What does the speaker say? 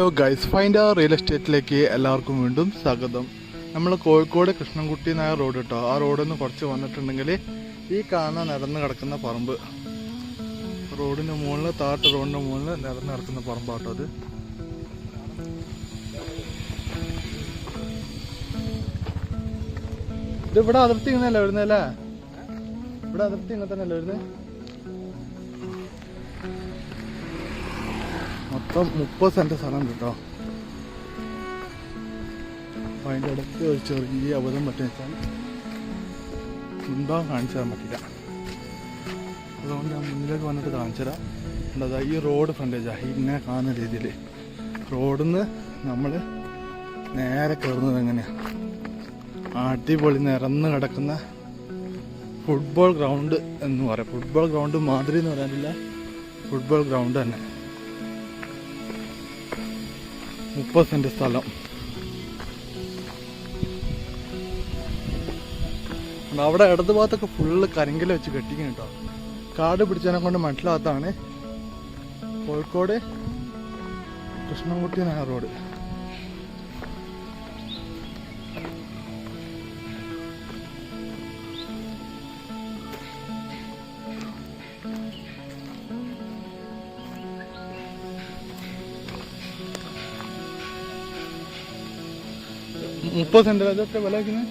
Hello guys, find real എസ്റ്റേറ്റിലേക്ക് എല്ലാവർക്കും വീണ്ടും സ്വാഗതം. നമ്മൾ കോഴിക്കോട് കൃഷ്ണൻകുട്ടി നായർ റോഡ് കേട്ടോ. ആ റോഡിൽ നിന്ന് കുറച്ച് വന്നിട്ടുണ്ടെങ്കിൽ ഈ കാണാൻ നിരന്ന് കിടക്കുന്ന പറമ്പ്, റോഡിൻ്റെ മുകളിൽ റോഡിൻ്റെ മുകളിൽ നിരന്ന് കിടക്കുന്ന പറമ്പാട്ടോ അത്. ഇത് ഇവിടെ അതിർത്തി ഇങ്ങനെയല്ലേ വരുന്നല്ലേ? ഇവിടെ അതിർത്തി ഇങ്ങനെ തന്നെയല്ലേ വരുന്നത്? മൊത്തം 30 സെൻറ്റ് സ്ഥലം കേട്ടോ. അപ്പം അതിൻ്റെ ഇടയ്ക്ക് ഒരു ചെറിയ അബദ്ധം പറ്റുന്ന വെച്ചാൽ മുൻഭാഗം കാണിച്ചു തരാൻ പറ്റില്ല. അതുകൊണ്ട് ഞാൻ മുന്നിലേക്ക് വന്നിട്ട് കാണിച്ചു തരാം. എന്താ ഈ റോഡ് ഫ്രണ്ടേജാണ് ഇങ്ങനെ കാണുന്ന രീതിയിൽ. റോഡിൽ നിന്ന് നമ്മൾ നേരെ കയറുന്നത് എങ്ങനെയാണ്? അടിപൊളി നിരന്ന് കിടക്കുന്ന ഫുട്ബോൾ ഗ്രൗണ്ട് എന്ന് പറയാം. ഫുട്ബോൾ ഗ്രൗണ്ട് മാതിരി എന്ന് പറയാനില്ല, ഫുട്ബോൾ ഗ്രൗണ്ട് തന്നെ. 30 സെൻറ്റ് സ്ഥലം. അവിടെ ഇടത് ഭാഗത്തൊക്കെ ഫുള്ള് കരിങ്കൽ വെച്ച് കെട്ടിക്കും കേട്ടോ. കാട് പിടിച്ചതിനെ കൊണ്ട് മനസ്സിലാകത്താണ് കോഴിക്കോട് കൃഷ്ണൻകുട്ടി നായർ റോഡ്. മുപ്പത് സെൻറ്റ് അതൊക്കെ വില വയ്ക്കുന്നത്